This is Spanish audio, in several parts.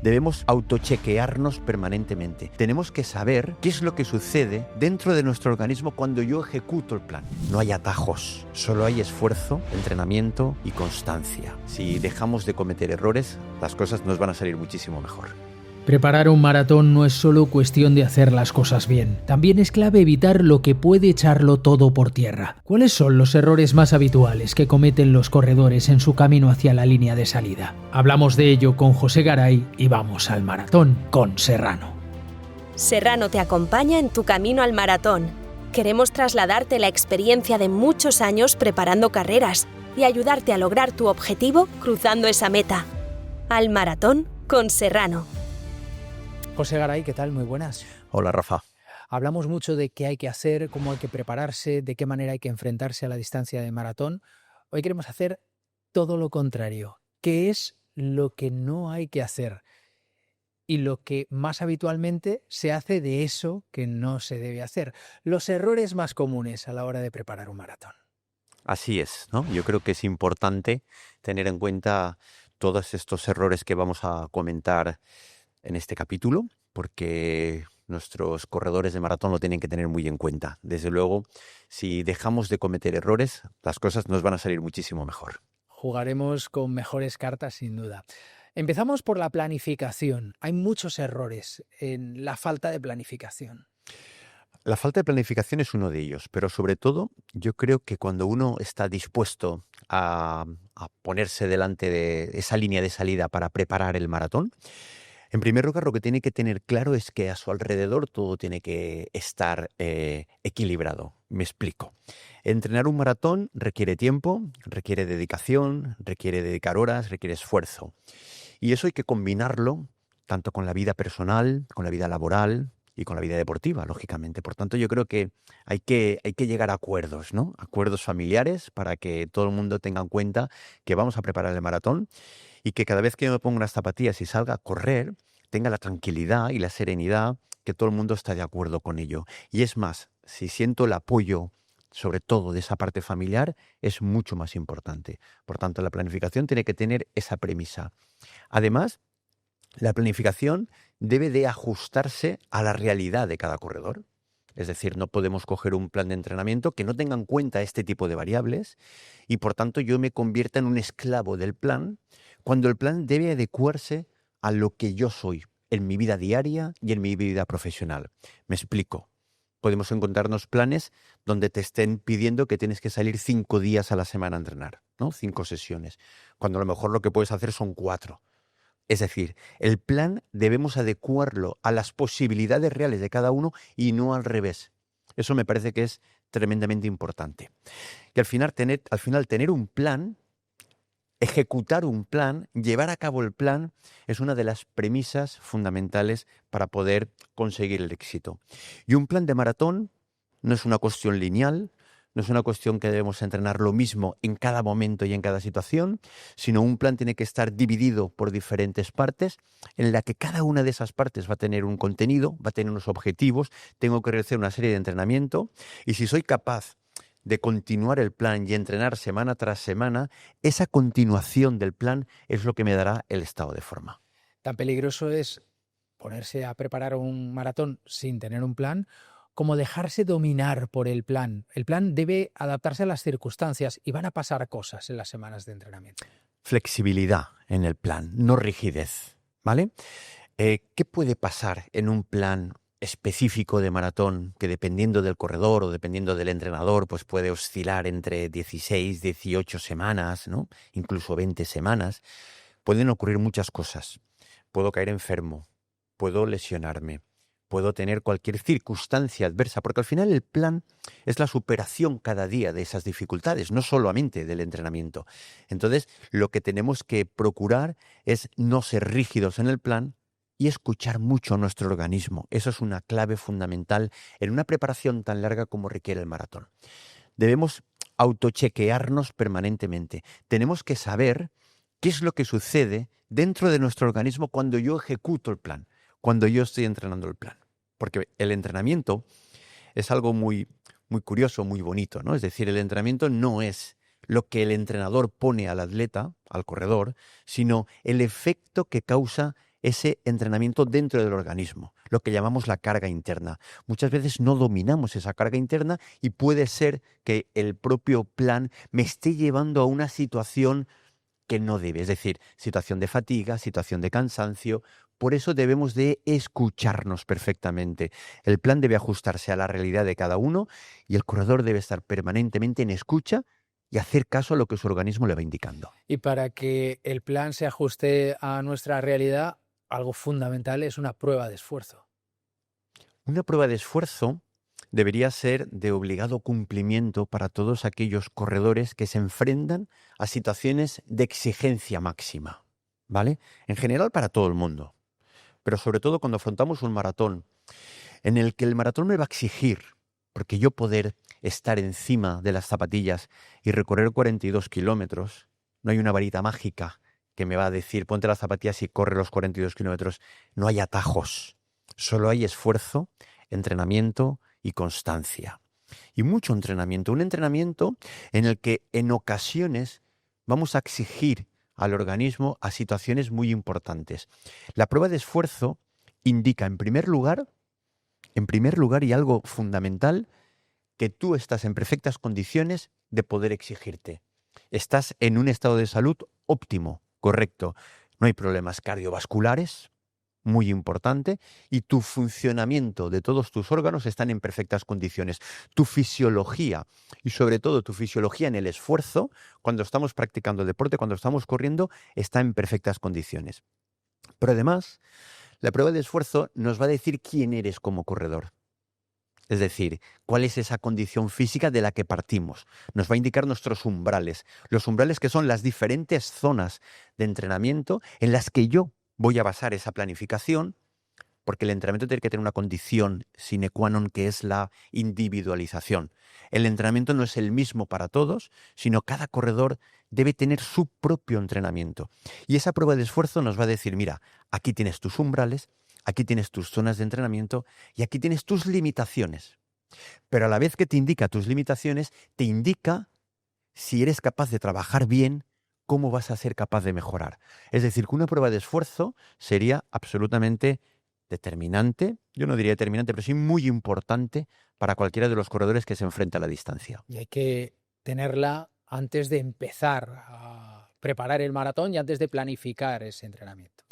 Debemos autochequearnos permanentemente. Tenemos que saber qué es lo que sucede dentro de nuestro organismo cuando yo ejecuto el plan. No hay atajos, solo hay esfuerzo, entrenamiento y constancia. Si dejamos de cometer errores, las cosas nos van a salir muchísimo mejor. Preparar un maratón no es solo cuestión de hacer las cosas bien. También es clave evitar lo que puede echarlo todo por tierra. ¿Cuáles son los errores más habituales que cometen los corredores en su camino hacia la línea de salida? Hablamos de ello con José Garay y vamos al maratón con Serrano. Serrano te acompaña en tu camino al maratón. Queremos trasladarte la experiencia de muchos años preparando carreras y ayudarte a lograr tu objetivo cruzando esa meta. Al maratón con Serrano. José Garay, ¿qué tal? Muy buenas. Hola, Rafa. Hablamos mucho de qué hay que hacer, cómo hay que prepararse, de qué manera hay que enfrentarse a la distancia de maratón. Hoy queremos hacer todo lo contrario. ¿Qué es lo que no hay que hacer? Y lo que más habitualmente se hace de eso que no se debe hacer. Los errores más comunes a la hora de preparar un maratón. Así es, ¿no? Yo creo que es importante tener en cuenta todos estos errores que vamos a comentar en este capítulo, porque nuestros corredores de maratón lo tienen que tener muy en cuenta. Desde luego, si dejamos de cometer errores, las cosas nos van a salir muchísimo mejor. Jugaremos con mejores cartas, sin duda. Empezamos por la planificación. Hay muchos errores en la falta de planificación. La falta de planificación es uno de ellos, pero sobre todo yo creo que cuando uno está dispuesto a ponerse delante de esa línea de salida para preparar el maratón, en primer lugar, lo que tiene que tener claro es que a su alrededor todo tiene que estar equilibrado. Me explico. Entrenar un maratón requiere tiempo, requiere dedicación, requiere dedicar horas, requiere esfuerzo. Y eso hay que combinarlo tanto con la vida personal, con la vida laboral y con la vida deportiva, lógicamente. Por tanto, yo creo que hay que llegar a acuerdos, ¿no? Acuerdos familiares para que todo el mundo tenga en cuenta que vamos a preparar el maratón y que cada vez que yo me ponga unas zapatillas y salga a correr, tenga la tranquilidad y la serenidad que todo el mundo está de acuerdo con ello. Y es más, si siento el apoyo, sobre todo de esa parte familiar, es mucho más importante. Por tanto, la planificación tiene que tener esa premisa. Además, la planificación debe de ajustarse a la realidad de cada corredor. Es decir, no podemos coger un plan de entrenamiento que no tenga en cuenta este tipo de variables y, por tanto, yo me convierta en un esclavo del plan cuando el plan debe adecuarse a lo que yo soy en mi vida diaria y en mi vida profesional. Me explico. Podemos encontrarnos planes donde te estén pidiendo que tienes que salir 5 días a la semana a entrenar, ¿no? 5 sesiones, cuando a lo mejor lo que puedes hacer son 4. Es decir, el plan debemos adecuarlo a las posibilidades reales de cada uno y no al revés. Eso me parece que es tremendamente importante. Que al final tener un plan, ejecutar un plan, llevar a cabo el plan, es una de las premisas fundamentales para poder conseguir el éxito. Y un plan de maratón no es una cuestión lineal, no es una cuestión que debemos entrenar lo mismo en cada momento y en cada situación, sino un plan tiene que estar dividido por diferentes partes, en la que cada una de esas partes va a tener un contenido, va a tener unos objetivos, tengo que realizar una serie de entrenamiento, y si soy capaz de continuar el plan y entrenar semana tras semana, esa continuación del plan es lo que me dará el estado de forma. Tan peligroso es ponerse a preparar un maratón sin tener un plan, como dejarse dominar por el plan. El plan debe adaptarse a las circunstancias y van a pasar cosas en las semanas de entrenamiento. Flexibilidad en el plan, no rigidez, ¿vale? ¿Qué puede pasar en un plan específico de maratón que dependiendo del corredor o dependiendo del entrenador pues puede oscilar entre 16, 18 semanas, ¿no? Incluso 20 semanas? Pueden ocurrir muchas cosas. Puedo caer enfermo, puedo lesionarme, puedo tener cualquier circunstancia adversa, porque al final el plan es la superación cada día de esas dificultades, no solamente del entrenamiento. Entonces, lo que tenemos que procurar es no ser rígidos en el plan y escuchar mucho a nuestro organismo. Eso es una clave fundamental en una preparación tan larga como requiere el maratón. Debemos autochequearnos permanentemente. Tenemos que saber qué es lo que sucede dentro de nuestro organismo cuando yo ejecuto el plan, cuando yo estoy entrenando el plan. Porque el entrenamiento es algo muy, muy curioso, muy bonito, ¿no? Es decir, el entrenamiento no es lo que el entrenador pone al atleta, al corredor, sino el efecto que causa ese entrenamiento dentro del organismo, lo que llamamos la carga interna. Muchas veces no dominamos esa carga interna y puede ser que el propio plan me esté llevando a una situación que no debe, es decir, situación de fatiga, situación de cansancio. Por eso debemos de escucharnos perfectamente. El plan debe ajustarse a la realidad de cada uno y el corredor debe estar permanentemente en escucha y hacer caso a lo que su organismo le va indicando. Y para que el plan se ajuste a nuestra realidad, algo fundamental es una prueba de esfuerzo. Una prueba de esfuerzo debería ser de obligado cumplimiento para todos aquellos corredores que se enfrentan a situaciones de exigencia máxima, ¿vale? En general para todo el mundo, pero sobre todo cuando afrontamos un maratón en el que el maratón me va a exigir, porque yo poder estar encima de las zapatillas y recorrer 42 kilómetros, no hay una varita mágica que me va a decir ponte las zapatillas y corre los 42 kilómetros, no hay atajos, solo hay esfuerzo, entrenamiento y constancia. Y mucho entrenamiento, un entrenamiento en el que en ocasiones vamos a exigir al organismo a situaciones muy importantes. La prueba de esfuerzo indica en primer lugar y algo fundamental, que tú estás en perfectas condiciones de poder exigirte. Estás en un estado de salud óptimo, correcto. No hay problemas cardiovasculares, muy importante, y tu funcionamiento de todos tus órganos están en perfectas condiciones. Tu fisiología y sobre todo tu fisiología en el esfuerzo, cuando estamos practicando deporte, cuando estamos corriendo, está en perfectas condiciones. Pero además, la prueba de esfuerzo nos va a decir quién eres como corredor. Es decir, cuál es esa condición física de la que partimos. Nos va a indicar nuestros umbrales. Los umbrales que son las diferentes zonas de entrenamiento en las que yo voy a basar esa planificación, porque el entrenamiento tiene que tener una condición sine qua non, que es la individualización. El entrenamiento no es el mismo para todos, sino cada corredor debe tener su propio entrenamiento. Y esa prueba de esfuerzo nos va a decir, mira, aquí tienes tus umbrales, aquí tienes tus zonas de entrenamiento y aquí tienes tus limitaciones. Pero a la vez que te indica tus limitaciones, te indica si eres capaz de trabajar bien, cómo vas a ser capaz de mejorar. Es decir, que una prueba de esfuerzo sería absolutamente determinante, yo no diría determinante, pero sí muy importante para cualquiera de los corredores que se enfrenta a la distancia. Y hay que tenerla antes de empezar a preparar el maratón y antes de planificar ese entrenamiento.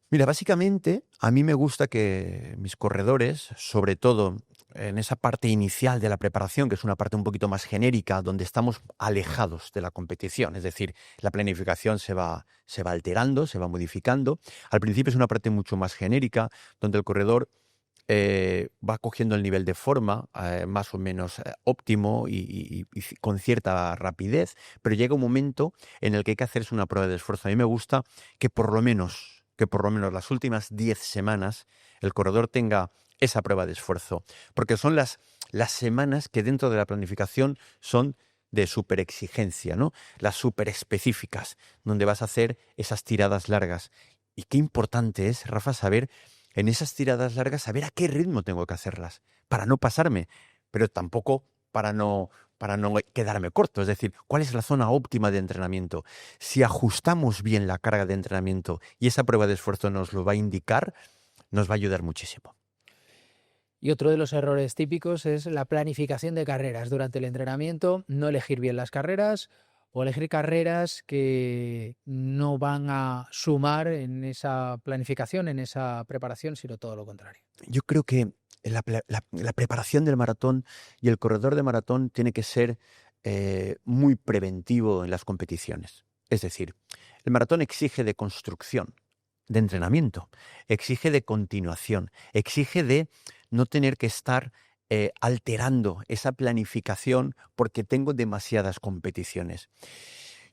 Mira, básicamente a mí me gusta que mis corredores, sobre todo en esa parte inicial de la preparación, que es una parte un poquito más genérica, donde estamos alejados de la competición, es decir, la planificación se va alterando, se va modificando. Al principio es una parte mucho más genérica, donde el corredor va cogiendo el nivel de forma más o menos óptimo y con cierta rapidez, pero llega un momento en el que hay que hacerse una prueba de esfuerzo. A mí me gusta que por lo menos las últimas 10 semanas el corredor tenga esa prueba de esfuerzo, porque son las semanas que dentro de la planificación son de superexigencia, ¿no? Las superespecíficas, donde vas a hacer esas tiradas largas. Y qué importante es, Rafa, saber en esas tiradas largas, saber a qué ritmo tengo que hacerlas, para no pasarme, pero tampoco para no quedarme corto. Es decir, ¿cuál es la zona óptima de entrenamiento? Si ajustamos bien la carga de entrenamiento y esa prueba de esfuerzo nos lo va a indicar, nos va a ayudar muchísimo. Y otro de los errores típicos es la planificación de carreras durante el entrenamiento, no elegir bien las carreras o elegir carreras que no van a sumar en esa planificación, en esa preparación, sino todo lo contrario. Yo creo que la preparación del maratón y el corredor de maratón tiene que ser muy preventivo en las competiciones. Es decir, el maratón exige de construcción, de entrenamiento, exige de continuación, exige de no tener que estar alterando esa planificación porque tengo demasiadas competiciones.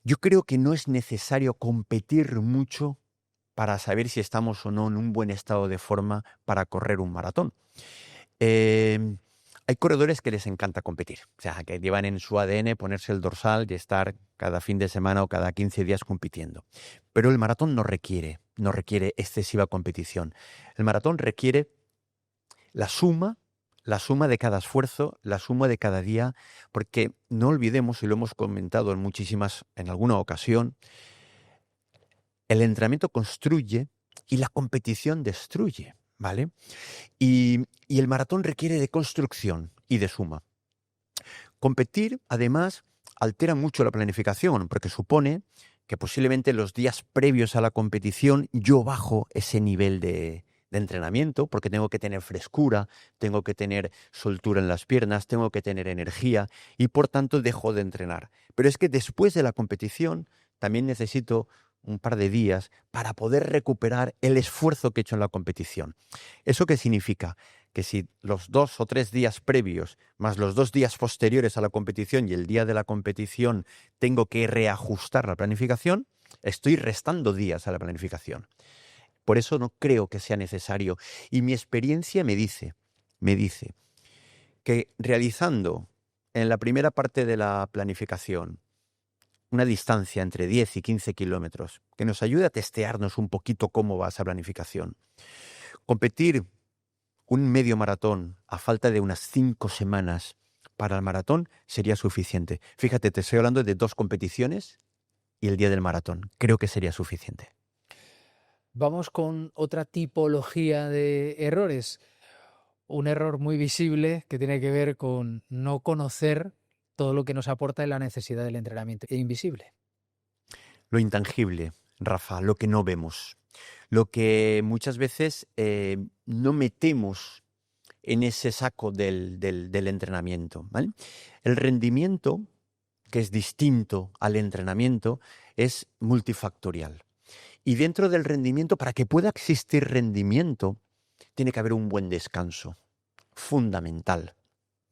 Yo creo que no es necesario competir mucho para saber si estamos o no en un buen estado de forma para correr un maratón. Hay corredores que les encanta competir, o sea, que llevan en su ADN ponerse el dorsal y estar cada fin de semana o cada 15 días compitiendo. Pero el maratón no requiere excesiva competición. El maratón requiere la suma de cada esfuerzo, la suma de cada día, porque no olvidemos, y lo hemos comentado en alguna ocasión, el entrenamiento construye y la competición destruye, ¿vale? Y el maratón requiere de construcción y de suma. Competir, además, altera mucho la planificación, porque supone que posiblemente los días previos a la competición yo bajo ese nivel de entrenamiento, porque tengo que tener frescura, tengo que tener soltura en las piernas, tengo que tener energía y por tanto dejo de entrenar. Pero es que después de la competición también necesito un par de días para poder recuperar el esfuerzo que he hecho en la competición. ¿Eso qué significa? Que si los 2 o 3 días previos, más los 2 días posteriores a la competición y el día de la competición tengo que reajustar la planificación, estoy restando días a la planificación. Por eso no creo que sea necesario. Y mi experiencia me dice que realizando en la primera parte de la planificación una distancia entre 10 y 15 kilómetros, que nos ayude a testearnos un poquito cómo va esa planificación, competir un medio maratón a falta de unas 5 semanas para el maratón sería suficiente. Fíjate, te estoy hablando de 2 competiciones y el día del maratón. Creo que sería suficiente. Vamos con otra tipología de errores. Un error muy visible que tiene que ver con no conocer todo lo que nos aporta la necesidad del entrenamiento invisible. Lo intangible, Rafa, lo que no vemos. Lo que muchas veces no metemos en ese saco del entrenamiento, ¿vale? El rendimiento, que es distinto al entrenamiento, es multifactorial. Y dentro del rendimiento, para que pueda existir rendimiento, tiene que haber un buen descanso. Fundamental.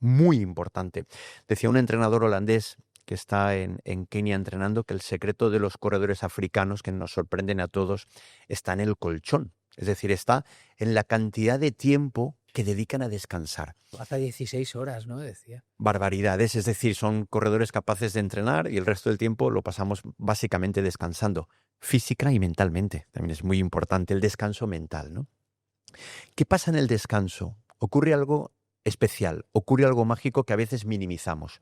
Muy importante. Decía un entrenador holandés que está en Kenia entrenando que el secreto de los corredores africanos, que nos sorprenden a todos, está en el colchón. Es decir, está en la cantidad de tiempo que dedican a descansar. Hasta 16 horas, ¿no? Decía. Barbaridades, es decir, son corredores capaces de entrenar y el resto del tiempo lo pasamos básicamente descansando, física y mentalmente. También es muy importante el descanso mental, ¿no? ¿Qué pasa en el descanso? Ocurre algo especial, ocurre algo mágico que a veces minimizamos.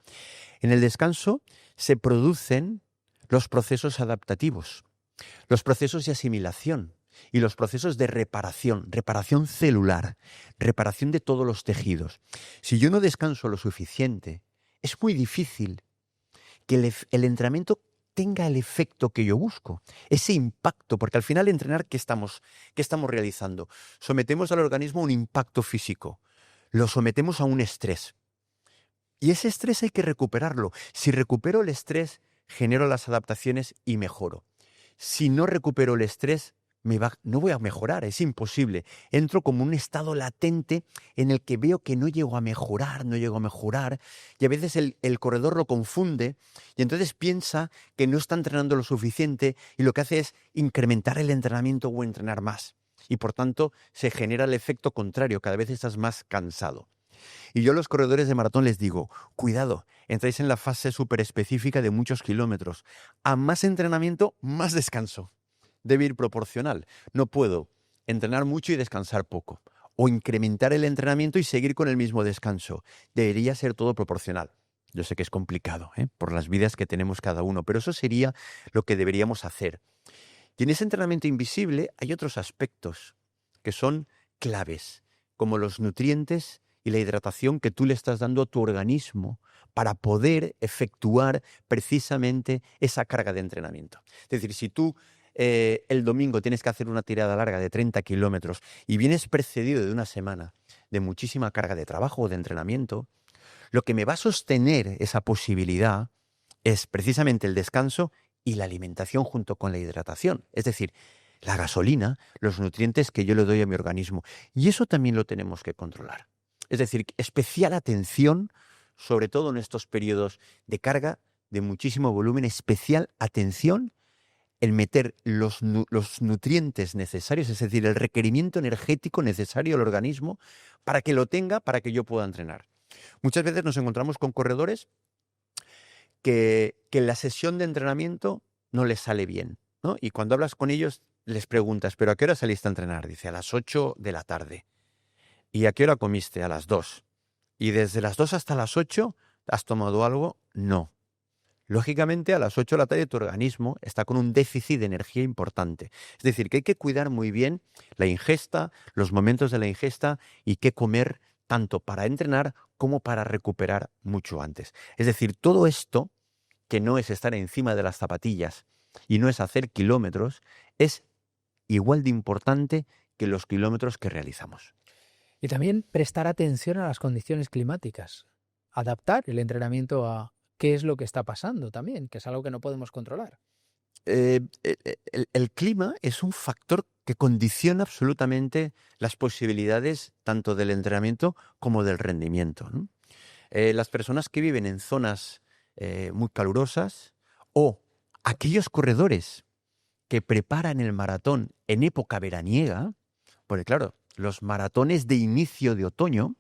En el descanso se producen los procesos adaptativos, los procesos de asimilación y los procesos de reparación celular, reparación de todos los tejidos. Si yo no descanso lo suficiente, es muy difícil que el entrenamiento tenga el efecto que yo busco, ese impacto, porque al final entrenar, ¿qué estamos realizando? Sometemos al organismo a un impacto físico, lo sometemos a un estrés. Y ese estrés hay que recuperarlo. Si recupero el estrés, genero las adaptaciones y mejoro. Si no recupero el estrés, no voy a mejorar, es imposible. Entro como un estado latente en el que veo que no llego a mejorar, y a veces el corredor lo confunde y entonces piensa que no está entrenando lo suficiente y lo que hace es incrementar el entrenamiento o entrenar más. Y por tanto se genera el efecto contrario, cada vez estás más cansado. Y yo a los corredores de maratón les digo, cuidado, entráis en la fase súper específica de muchos kilómetros. A más entrenamiento, más descanso. Debe ir proporcional. No puedo entrenar mucho y descansar poco. O incrementar el entrenamiento y seguir con el mismo descanso. Debería ser todo proporcional. Yo sé que es complicado, por las vidas que tenemos cada uno, pero eso sería lo que deberíamos hacer. Y en ese entrenamiento invisible hay otros aspectos que son claves, como los nutrientes y la hidratación que tú le estás dando a tu organismo para poder efectuar precisamente esa carga de entrenamiento. Es decir, si tú el domingo tienes que hacer una tirada larga de 30 kilómetros y vienes precedido de una semana de muchísima carga de trabajo o de entrenamiento, lo que me va a sostener esa posibilidad es precisamente el descanso y la alimentación junto con la hidratación. Es decir, la gasolina, los nutrientes que yo le doy a mi organismo. Y eso también lo tenemos que controlar. Es decir, especial atención, sobre todo en estos periodos de carga de muchísimo volumen, especial atención en meter los nutrientes necesarios, es decir, el requerimiento energético necesario al organismo para que lo tenga, para que yo pueda entrenar. Muchas veces nos encontramos con corredores que la sesión de entrenamiento no les sale bien, ¿no? Y cuando hablas con ellos les preguntas, ¿pero a qué hora saliste a entrenar? Dice, a las 8 de la tarde. ¿Y a qué hora comiste? A las 2. ¿Y desde las 2 hasta las 8 has tomado algo? No. Lógicamente, a las 8 de la tarde tu organismo está con un déficit de energía importante. Es decir, que hay que cuidar muy bien la ingesta, los momentos de la ingesta y qué comer tanto para entrenar como para recuperar mucho antes. Es decir, todo esto, que no es estar encima de las zapatillas y no es hacer kilómetros, es igual de importante que los kilómetros que realizamos. Y también prestar atención a las condiciones climáticas, adaptar el entrenamiento a qué es lo que está pasando también, que es algo que no podemos controlar. El clima es un factor que condiciona absolutamente las posibilidades tanto del entrenamiento como del rendimiento, ¿no? Las personas que viven en zonas muy calurosas o aquellos corredores que preparan el maratón en época veraniega, porque claro, los maratones de inicio de otoño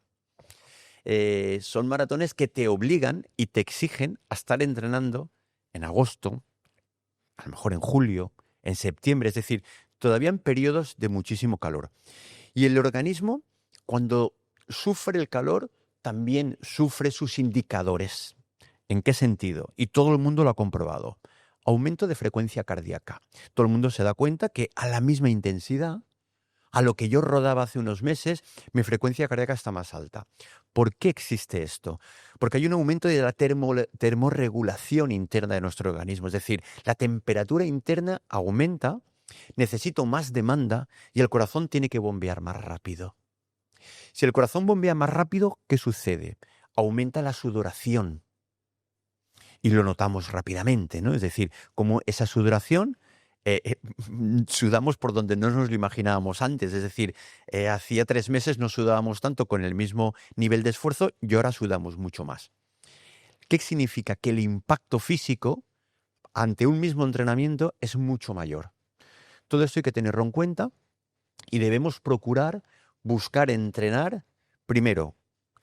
son maratones que te obligan y te exigen a estar entrenando en agosto, a lo mejor en julio, en septiembre, es decir, todavía en periodos de muchísimo calor. Y el organismo, cuando sufre el calor, también sufre sus indicadores. ¿En qué sentido? Y todo el mundo lo ha comprobado. Aumento de frecuencia cardíaca. Todo el mundo se da cuenta que a la misma intensidad, a lo que yo rodaba hace unos meses, mi frecuencia cardíaca está más alta. ¿Por qué existe esto? Porque hay un aumento de la termorregulación interna de nuestro organismo. Es decir, la temperatura interna aumenta, necesito más demanda y el corazón tiene que bombear más rápido. Si el corazón bombea más rápido, ¿qué sucede? Aumenta la sudoración. Y lo notamos rápidamente, ¿no? Es decir, como esa sudoración, sudamos por donde no nos lo imaginábamos antes. Es decir, hacía 3 meses no sudábamos tanto con el mismo nivel de esfuerzo y ahora sudamos mucho más. ¿Qué significa? Que el impacto físico ante un mismo entrenamiento es mucho mayor. Todo esto hay que tenerlo en cuenta y debemos procurar buscar entrenar primero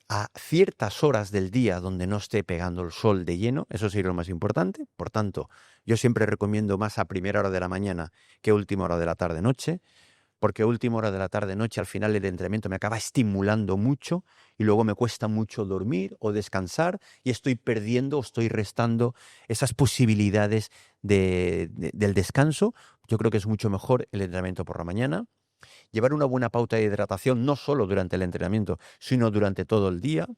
a ciertas horas del día donde no esté pegando el sol de lleno, eso sería lo más importante. Por tanto, yo siempre recomiendo más a primera hora de la mañana que a última hora de la tarde-noche, porque a última hora de la tarde-noche al final el entrenamiento me acaba estimulando mucho y luego me cuesta mucho dormir o descansar y estoy perdiendo o estoy restando esas posibilidades del descanso. Yo creo que es mucho mejor el entrenamiento por la mañana. Llevar una buena pauta de hidratación no solo durante el entrenamiento, sino durante todo el día.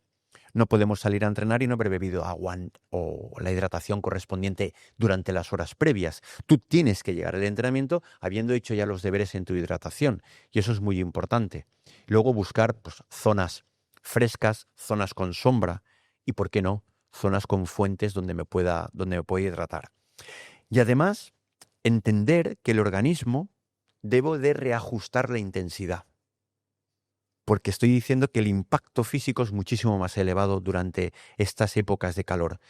No podemos salir a entrenar y no haber bebido agua o la hidratación correspondiente durante las horas previas. Tú tienes que llegar al entrenamiento habiendo hecho ya los deberes en tu hidratación y eso es muy importante. Luego buscar zonas frescas, zonas con sombra y, ¿por qué no?, zonas con fuentes donde me pueda hidratar. Y además, entender que el organismo debo de reajustar la intensidad, porque estoy diciendo que el impacto físico es muchísimo más elevado durante estas épocas de calor.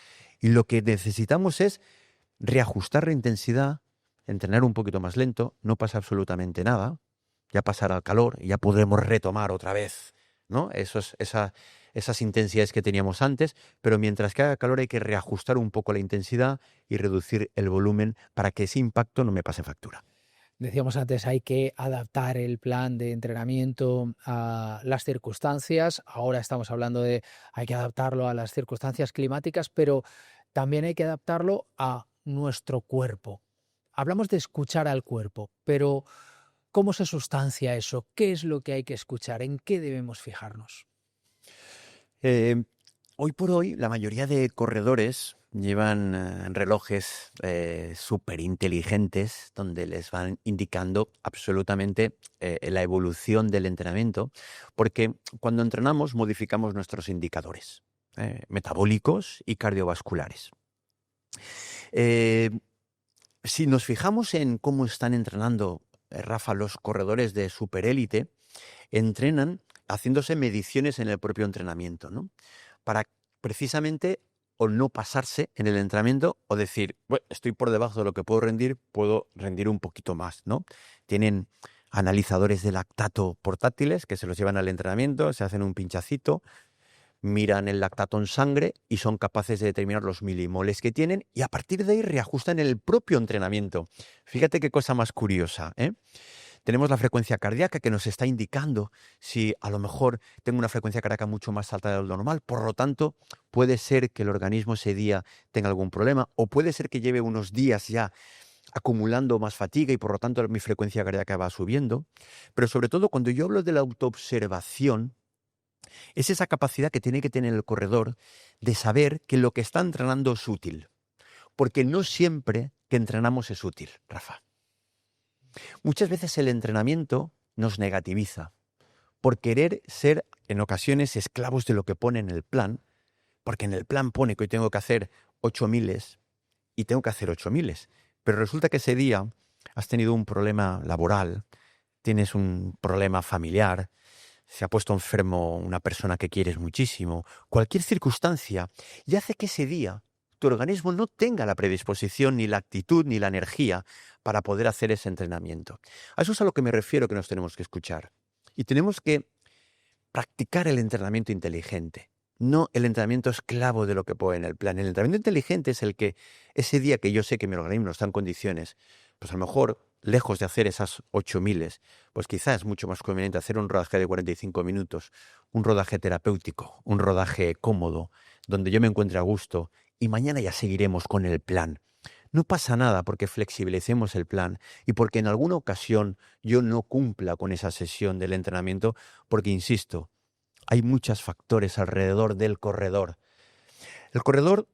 Y lo que necesitamos es reajustar la intensidad, entrenar un poquito más lento, no pasa absolutamente nada, ya pasará el calor y ya podremos retomar otra vez, ¿no? Esas intensidades que teníamos antes, pero mientras que haga calor hay que reajustar un poco la intensidad y reducir el volumen para que ese impacto no me pase factura. Decíamos antes, hay que adaptar el plan de entrenamiento a las circunstancias. Ahora estamos hablando de hay que adaptarlo a las circunstancias climáticas, pero también hay que adaptarlo a nuestro cuerpo. Hablamos de escuchar al cuerpo, pero ¿cómo se sustancia eso? ¿Qué es lo que hay que escuchar? ¿En qué debemos fijarnos? Hoy por hoy, la mayoría de corredores llevan relojes súper inteligentes donde les van indicando absolutamente la evolución del entrenamiento, porque cuando entrenamos modificamos nuestros indicadores metabólicos y cardiovasculares. Si nos fijamos en cómo están entrenando, Rafa, los corredores de superélite, entrenan haciéndose mediciones en el propio entrenamiento, ¿no? Para precisamente o no pasarse en el entrenamiento o decir, bueno, estoy por debajo de lo que puedo rendir un poquito más, ¿no? Tienen analizadores de lactato portátiles que se los llevan al entrenamiento, se hacen un pinchacito, miran el lactato en sangre y son capaces de determinar los milimoles que tienen y a partir de ahí reajustan el propio entrenamiento. Fíjate qué cosa más curiosa, ¿eh? Tenemos la frecuencia cardíaca que nos está indicando si a lo mejor tengo una frecuencia cardíaca mucho más alta de lo normal. Por lo tanto, puede ser que el organismo ese día tenga algún problema o puede ser que lleve unos días ya acumulando más fatiga y por lo tanto mi frecuencia cardíaca va subiendo. Pero sobre todo cuando yo hablo de la autoobservación, es esa capacidad que tiene que tener el corredor de saber que lo que está entrenando es útil. Porque no siempre que entrenamos es útil, Rafa. Muchas veces el entrenamiento nos negativiza por querer ser en ocasiones esclavos de lo que pone en el plan, porque en el plan pone que hoy tengo que hacer 8.000 y tengo que hacer 8.000, pero resulta que ese día has tenido un problema laboral, tienes un problema familiar, se ha puesto enfermo una persona que quieres muchísimo, cualquier circunstancia, y hace que ese día tu organismo no tenga la predisposición, ni la actitud, ni la energía para poder hacer ese entrenamiento. A eso es a lo que me refiero que nos tenemos que escuchar. Y tenemos que practicar el entrenamiento inteligente, no el entrenamiento esclavo de lo que pone en el plan. El entrenamiento inteligente es el que ese día que yo sé que mi organismo no está en condiciones, pues a lo mejor, lejos de hacer esas 8.000, pues quizás es mucho más conveniente hacer un rodaje de 45 minutos, un rodaje terapéutico, un rodaje cómodo, donde yo me encuentre a gusto, y mañana ya seguiremos con el plan. No pasa nada porque flexibilicemos el plan y porque en alguna ocasión yo no cumpla con esa sesión del entrenamiento, porque, insisto, hay muchos factores alrededor del corredor. El corredor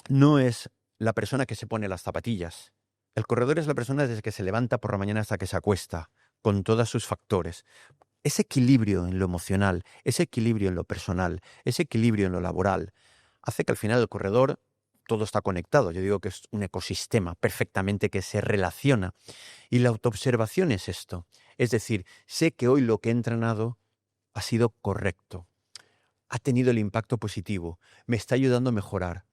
no es la persona que se pone las zapatillas. El corredor es la persona desde que se levanta por la mañana hasta que se acuesta, con todos sus factores. Ese equilibrio en lo emocional, ese equilibrio en lo personal, ese equilibrio en lo laboral, hace que al final el corredor todo está conectado. Yo digo que es un ecosistema perfectamente que se relaciona. Y la autoobservación es esto. Es decir, sé que hoy lo que he entrenado ha sido correcto, ha tenido el impacto positivo, me está ayudando a mejorar.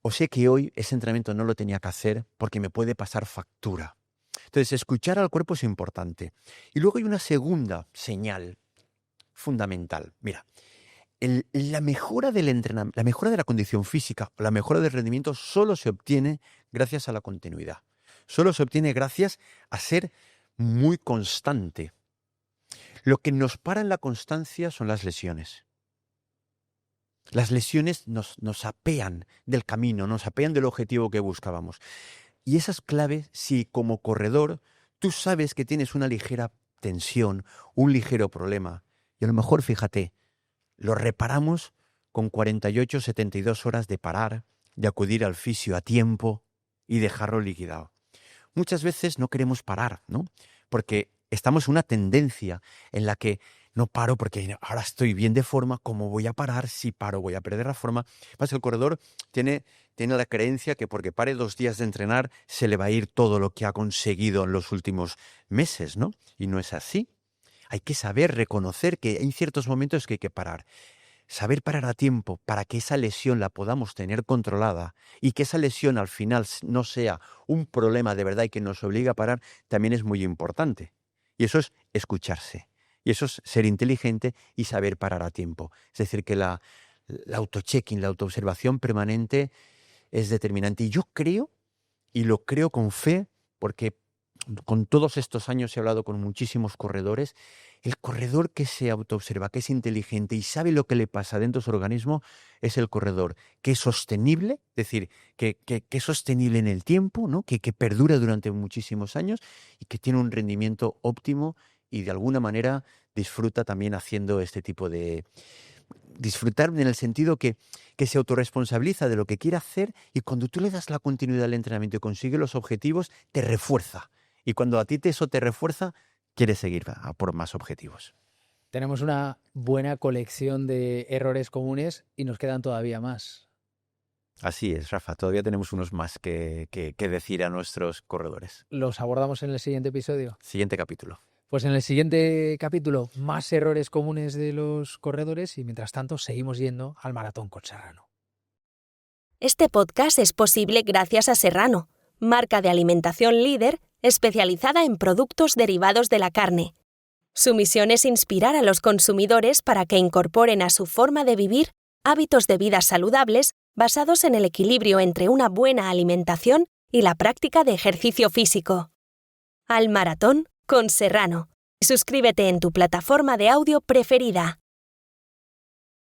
O sé que hoy ese entrenamiento no lo tenía que hacer porque me puede pasar factura. Entonces, escuchar al cuerpo es importante. Y luego hay una segunda señal fundamental. Mira, la mejora del entrenamiento, la mejora de la condición física o la mejora del rendimiento solo se obtiene gracias a la continuidad. Solo se obtiene gracias a ser muy constante. Lo que nos para en la constancia son las lesiones. Las lesiones nos apean del camino, nos apean del objetivo que buscábamos. Y esa es clave si como corredor tú sabes que tienes una ligera tensión, un ligero problema. Y a lo mejor, fíjate, lo reparamos con 48, 72 horas de parar, de acudir al fisio a tiempo y dejarlo liquidado. Muchas veces no queremos parar, ¿no? Porque estamos en una tendencia en la que no paro porque ahora estoy bien de forma, ¿cómo voy a parar? Si paro voy a perder la forma. Pasa que el corredor tiene la creencia que porque pare 2 días de entrenar se le va a ir todo lo que ha conseguido en los últimos meses, ¿no? Y no es así. Hay que saber reconocer que hay ciertos momentos que hay que parar. Saber parar a tiempo para que esa lesión la podamos tener controlada y que esa lesión al final no sea un problema de verdad y que nos obligue a parar, también es muy importante. Y eso es escucharse. Y eso es ser inteligente y saber parar a tiempo. Es decir, que la auto-checking, la autoobservación permanente es determinante. Y yo creo, y lo creo con fe, porque con todos estos años he hablado con muchísimos corredores, el corredor que se autoobserva, que es inteligente y sabe lo que le pasa dentro de su organismo, es el corredor que es sostenible, es decir, que es sostenible en el tiempo, ¿no? que perdura durante muchísimos años y que tiene un rendimiento óptimo y de alguna manera disfruta también haciendo este tipo de... Disfrutar en el sentido que se autorresponsabiliza de lo que quiere hacer y cuando tú le das la continuidad al entrenamiento y consigue los objetivos, te refuerza. Y cuando a ti eso te refuerza, quieres seguir a por más objetivos. Tenemos una buena colección de errores comunes y nos quedan todavía más. Así es, Rafa. Todavía tenemos unos más que decir a nuestros corredores. ¿Los abordamos en el siguiente episodio? Siguiente capítulo. Pues en el siguiente capítulo, más errores comunes de los corredores y mientras tanto seguimos yendo al maratón con Serrano. Este podcast es posible gracias a Serrano, marca de alimentación líder especializada en productos derivados de la carne. Su misión es inspirar a los consumidores para que incorporen a su forma de vivir hábitos de vida saludables basados en el equilibrio entre una buena alimentación y la práctica de ejercicio físico. Al maratón con Serrano. Suscríbete en tu plataforma de audio preferida.